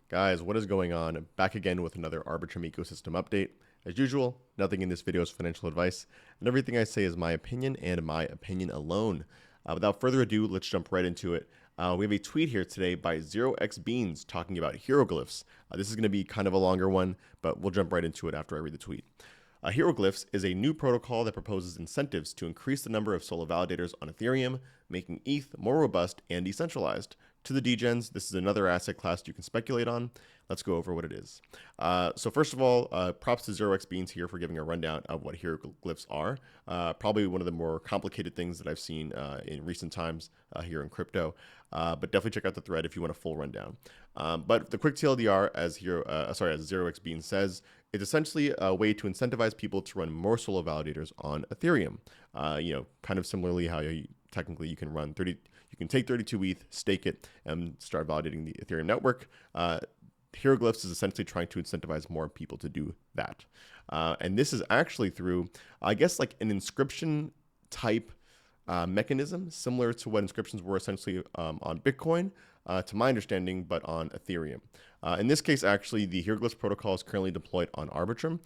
Guys, what is going on? Back again with another Arbitrum ecosystem update. As usual, nothing in this video is financial advice, and everything I say is my opinion and my opinion alone. Without further ado, let's jump right into it. We have a tweet here today by 0xbeans talking about Heroglyps. This is going to be kind of a longer one, but we'll jump right into it after I read the tweet. Heroglyps is a new protocol that proposes incentives to increase the number of SOL validators on Ethereum, making ETH more robust and decentralized. To the degens, this is another asset class you can speculate on. Let's go over what it is. So first of all, props to 0xbeans here for giving a rundown of what Heroglyphs are. Probably one of the more complicated things that I've seen in recent times here in crypto. But definitely check out the thread if you want a full rundown. But the quick TLDR, as 0xbeans says, it's essentially a way to incentivize people to run more SOL validators on Ethereum. Kind of similarly how technically you can run 30. You can take 32 ETH, stake it, and start validating the Ethereum network. Heroglyphs is essentially trying to incentivize more people to do that. And this is actually through, I guess, like an inscription type mechanism, similar to what inscriptions were essentially on Bitcoin, to my understanding, but on Ethereum. In this case, actually, the Heroglyphs protocol is currently deployed on Arbitrum.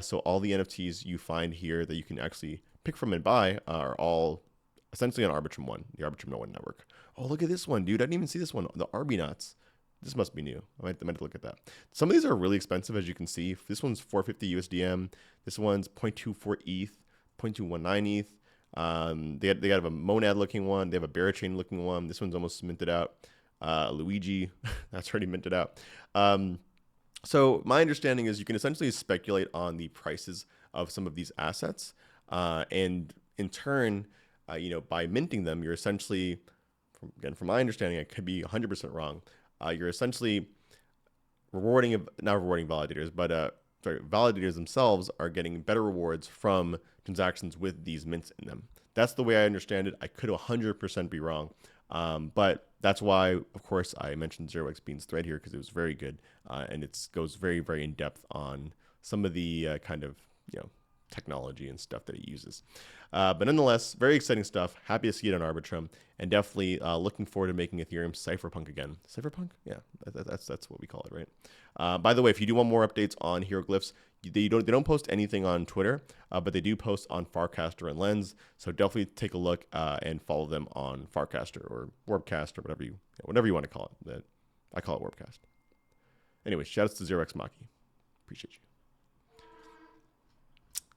So all the NFTs you find here that you can actually pick from and buy are all essentially on Arbitrum 1, the Arbitrum No 1 network. Oh, look at this one, dude. I didn't even see this one. The Arbinauts. This must be new. I might look at that. Some of these are really expensive, as you can see. This one's 450 USDM. This one's 0.24 ETH, 0.219 ETH. They have a monad looking one. They have a Barachain looking one. This one's almost minted out. Luigi, that's already minted out. So my understanding is you can essentially speculate on the prices of some of these assets, and in turn, by minting them, you're essentially, from my understanding, I could be 100% wrong. You're essentially not rewarding validators, but validators themselves are getting better rewards from transactions with these mints in them. That's the way I understand it. I could 100% be wrong, but that's why, of course, I mentioned 0xbeans thread here because it was very good, and it goes very, very in depth on some of the kind of technology and stuff that it uses. But nonetheless, very exciting stuff. Happy to see it on Arbitrum, and definitely looking forward to making Ethereum cypherpunk again. Cypherpunk? Yeah, that's what we call it, right? By the way, if you do want more updates on Heroglyphs, they don't post anything on Twitter, but they do post on Farcaster and Lens. So definitely take a look and follow them on Farcaster or Warpcast or whatever you want to call it. I call it Warpcast. Anyway, shout outs to 0xmaki. Appreciate you.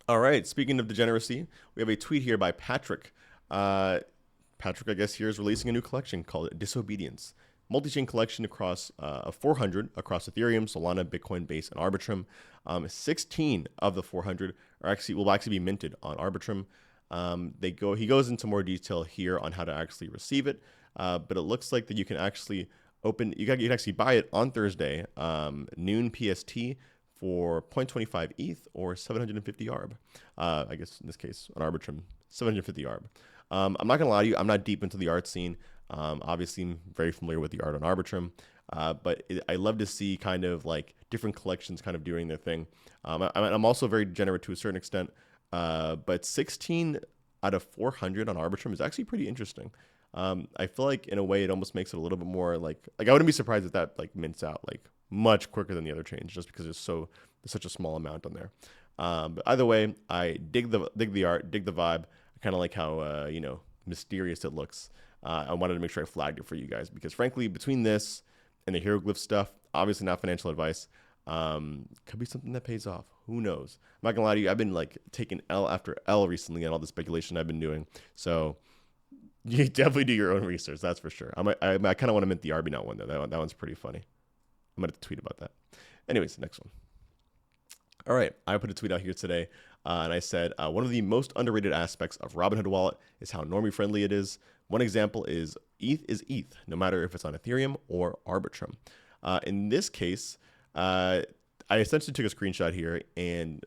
All right, speaking of degeneracy, we have a tweet here by Patrick. Patrick, I guess, here is releasing a new collection called Disobedience. Multi-chain collection across 400 across Ethereum, Solana, Bitcoin, Base, and Arbitrum. 16 of the 400 will actually be minted on Arbitrum. He goes into more detail here on how to actually receive it, but it looks like that you can actually you can actually buy it on Thursday, noon PST, for 0.25 ETH or 750 ARB. I guess in this case on Arbitrum, 750 ARB. I'm not gonna lie to you, I'm not deep into the art scene. Obviously, I'm very familiar with the art on Arbitrum, but I love to see kind of like different collections kind of doing their thing. I'm also very degenerate to a certain extent, but 16 out of 400 on Arbitrum is actually pretty interesting. I feel like in a way it almost makes it a little bit more like I wouldn't be surprised if that like mints out like much quicker than the other chains, just because there's such a small amount on there. But either way, I dig the art, dig the vibe. I kind of like how mysterious it looks. I wanted to make sure I flagged it for you guys because, frankly, between this and the Heroglyph stuff, obviously not financial advice, could be something that pays off. Who knows? I'm not gonna lie to you. I've been like taking L after L recently on all the speculation I've been doing. So you definitely do your own research. That's for sure. I kind of want to mint the Arbinaut one though. That one's pretty funny. I'm going to tweet about that. Anyways, next one. All right, I put a tweet out here today, and I said, one of the most underrated aspects of Robinhood Wallet is how normie friendly it is. One example is ETH, no matter if it's on Ethereum or Arbitrum. In this case, I essentially took a screenshot here and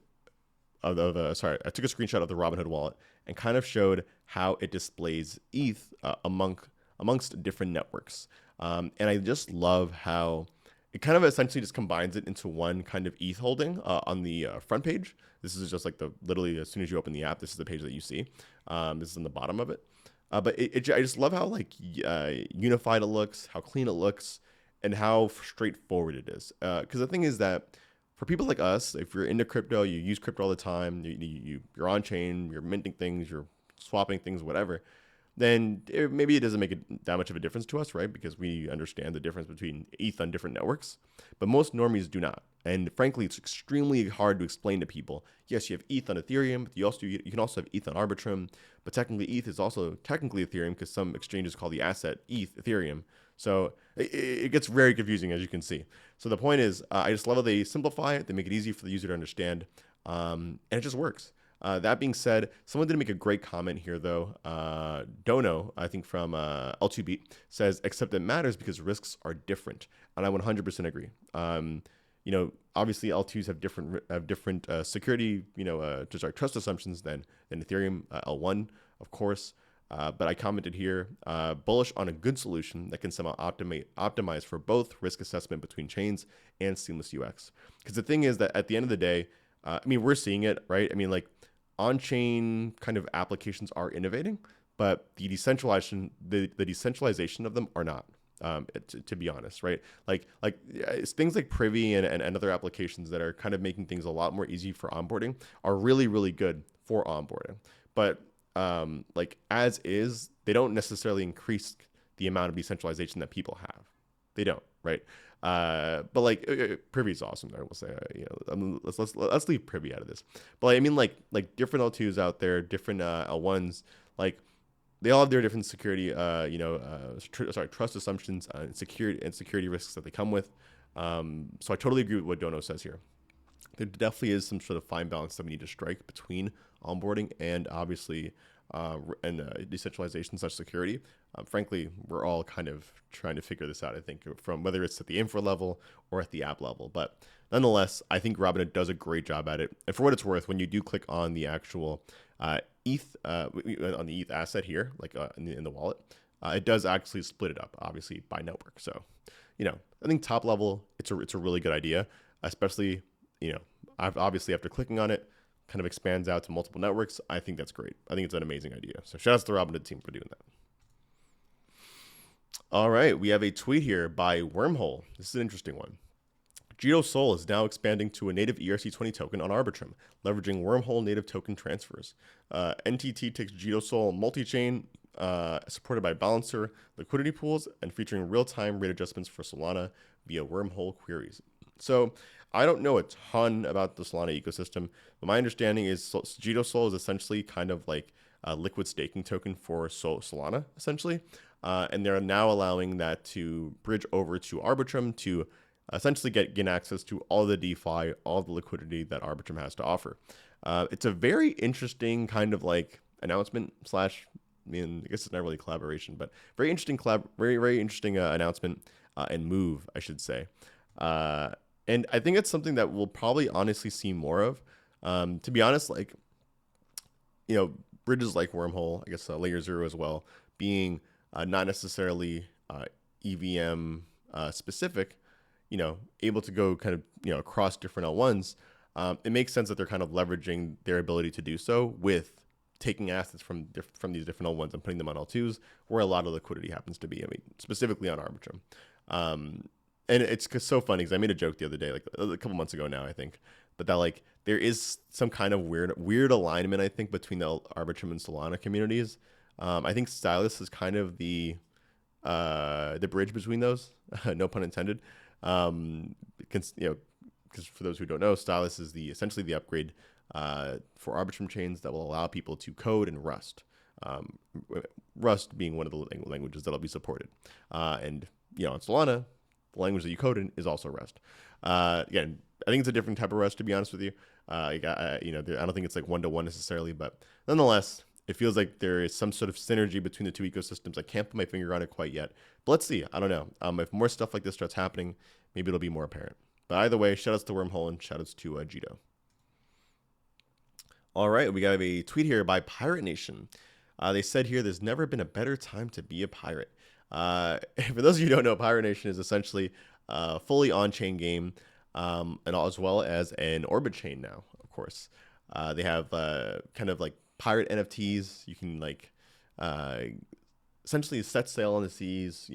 I took a screenshot of the Robinhood Wallet and kind of showed how it displays ETH amongst different networks. And I just love how it kind of essentially just combines it into one kind of ETH holding on the front page. This is just like literally as soon as you open the app, this is the page that you see. This is on the bottom of it. But I just love how like unified it looks, how clean it looks, and how straightforward it is. Because the thing is that for people like us, if you're into crypto, you use crypto all the time, you're on chain, you're minting things, you're swapping things, whatever, then maybe it doesn't make that much of a difference to us, right? Because we understand the difference between ETH on different networks, but most normies do not. And frankly, it's extremely hard to explain to people. Yes, you have ETH on Ethereum, but you can also have ETH on Arbitrum, but technically ETH is also technically Ethereum because some exchanges call the asset ETH Ethereum. So it gets very confusing, as you can see. So the point is, I just love how they simplify it. They make it easy for the user to understand, and it just works. That being said, someone did make a great comment here, though. Dono, I think from L2Beat, says, except it matters because risks are different. And I 100% agree. Obviously L2s have different security, trust assumptions than Ethereum L1, of course. But I commented here, bullish on a good solution that can somehow optimize for both risk assessment between chains and seamless UX. Because the thing is that at the end of the day, we're seeing it, right? On-chain kind of applications are innovating, but the decentralization of them are not. To be honest, right? It's things like Privy and other applications that are kind of making things a lot more easy for onboarding are really, really good for onboarding. But as is, they don't necessarily increase the amount of decentralization that people have. They don't, right? But Privy is awesome. I will say, let's leave Privy out of this. But different L2s out there, different L1s, they all have their different security, trust assumptions and security risks that they come with. So I totally agree with what Dono says here. There definitely is some sort of fine balance that we need to strike between onboarding and obviously decentralization / security. Frankly, we're all kind of trying to figure this out, I think, from whether it's at the infra level or at the app level. But nonetheless, I think Robinhood does a great job at it. And for what it's worth, when you do click on the actual ETH, on the ETH asset here, in the wallet, it does actually split it up, obviously, by network. So, I think top level, it's a really good idea, especially, obviously after clicking on it, kind of expands out to multiple networks. I think that's great. I think it's an amazing idea. So shout out to the Robinhood team for doing that. All right, we have a tweet here by Wormhole. This is an interesting one. jitoSOL is now expanding to a native ERC20 token on Arbitrum, leveraging Wormhole native token transfers. NTT takes jitoSOL multi-chain, supported by balancer, liquidity pools, and featuring real-time rate adjustments for Solana via Wormhole queries. So I don't know a ton about the Solana ecosystem, but my understanding is jitoSOL is essentially kind of like a liquid staking token for Solana, essentially. And they're now allowing that to bridge over to Arbitrum to essentially gain access to all the DeFi, all the liquidity that Arbitrum has to offer. It's a very interesting kind of announcement / I guess it's not really collaboration, but very interesting very interesting announcement and move, I should say. And I think it's something that we'll probably honestly see more of. To be honest, bridges like Wormhole, I guess Layer 0 as well, being not necessarily EVM specific, able to go kind of, across different L1s, it makes sense that they're kind of leveraging their ability to do so with taking assets from these different L1s and putting them on L2s, where a lot of liquidity happens to be, specifically on Arbitrum. And it's so funny because I made a joke the other day, a couple months ago now, I think, but that there is some kind of weird alignment, I think, between the Arbitrum and Solana communities. I think Stylus is kind of the bridge between those, no pun intended. Because for those who don't know, Stylus is essentially the upgrade for Arbitrum chains that will allow people to code in Rust. Rust being one of the languages that'll be supported. And on Solana, the language that you code in is also Rust. Again, I think it's a different type of Rust, to be honest with you. I don't think it's one-to-one necessarily, but nonetheless, it feels like there is some sort of synergy between the two ecosystems. I can't put my finger on it quite yet, but let's see. I don't know. If more stuff like this starts happening, maybe it'll be more apparent. But either way, shout outs to Wormhole and shout outs to Jito. All right, we got a tweet here by Pirate Nation. They said here, there's never been a better time to be a pirate. For those of you who don't know, Pirate Nation is essentially a fully on-chain game, and as well as an orbit chain now, of course. They have kind of pirate NFTs. You can essentially set sail on the seas,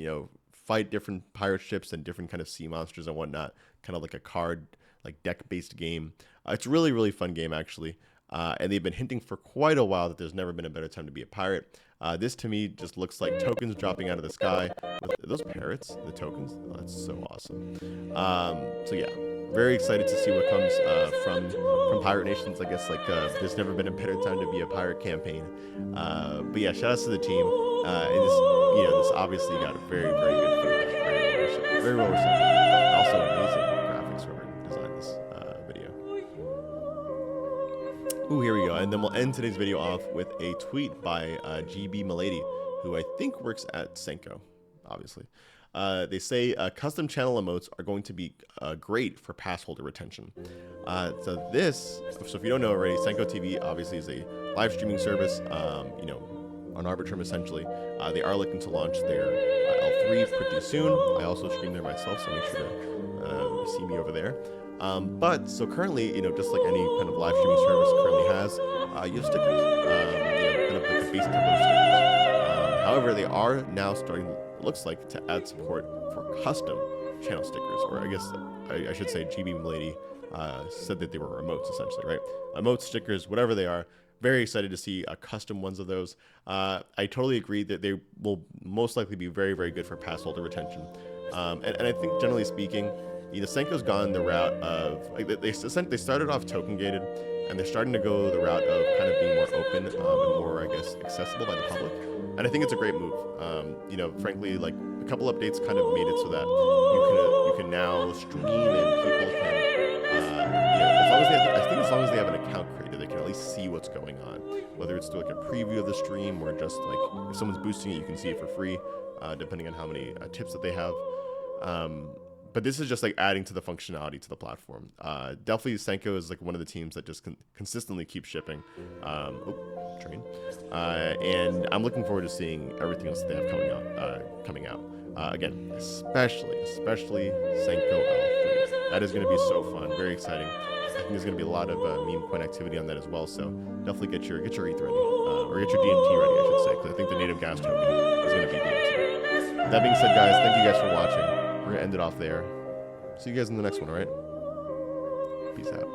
fight different pirate ships and different kind of sea monsters and whatnot, kind of like a card, like deck-based game. It's a really, really fun game, actually. And they've been hinting for quite a while that there's never been a better time to be a pirate. This to me just looks like tokens dropping out of the sky. With those parrots, the tokens, oh, that's so awesome. So yeah, very excited to see what comes from Pirate Nations. I guess like there's never been a better time to be a pirate campaign. But yeah, shout outs to the team. And this obviously got a very, very good feedback. Very well received. Also amazing graphics whoever designed this video. Ooh, here we go. And then we'll end today's video off with a tweet by GB Milady, who I think works at Senko, obviously. They say custom channel emotes are going to be great for pass holder retention. So if you don't know already, Senko TV obviously is a live streaming service, on Arbitrum essentially. They are looking to launch their L3 pretty soon. I also stream there myself, so make sure to see me over there. But so currently, just like any kind of live streaming service currently has, you have stickers, kind of like the base template of stickers. However, they are now starting, it looks like, to add support for custom channel stickers, or I guess I should say GB Milady said that they were emotes essentially, right? Emotes, stickers, whatever they are. Very excited to see custom ones of those. I totally agree that they will most likely be very, very good for pass holder retention. And I think generally speaking, Senko's gone the route of, like, they started off token gated, and they're starting to go the route of kind of being more open and more, I guess, accessible by the public. And I think it's a great move. Frankly, like a couple updates kind of made it so that you can now stream and people can, as long as they have an account created, they can at least see what's going on. Whether it's through like a preview of the stream or just like if someone's boosting it, you can see it for free, depending on how many tips that they have. But this is just like adding to the functionality to the platform. Definitely Senko is like one of the teams that just consistently keeps shipping. Train. And I'm looking forward to seeing everything else that they have coming out. Again, especially Senko L3. That is going to be so fun. Very exciting. I think there's going to be a lot of meme coin activity on that as well. So definitely get your ETH ready, or get your DMT ready, I should say, because I think the native gas token is going to be DMT. That being said, guys, thank you guys for watching. We're going to end it off there. See you guys in the next one, all right? Peace out.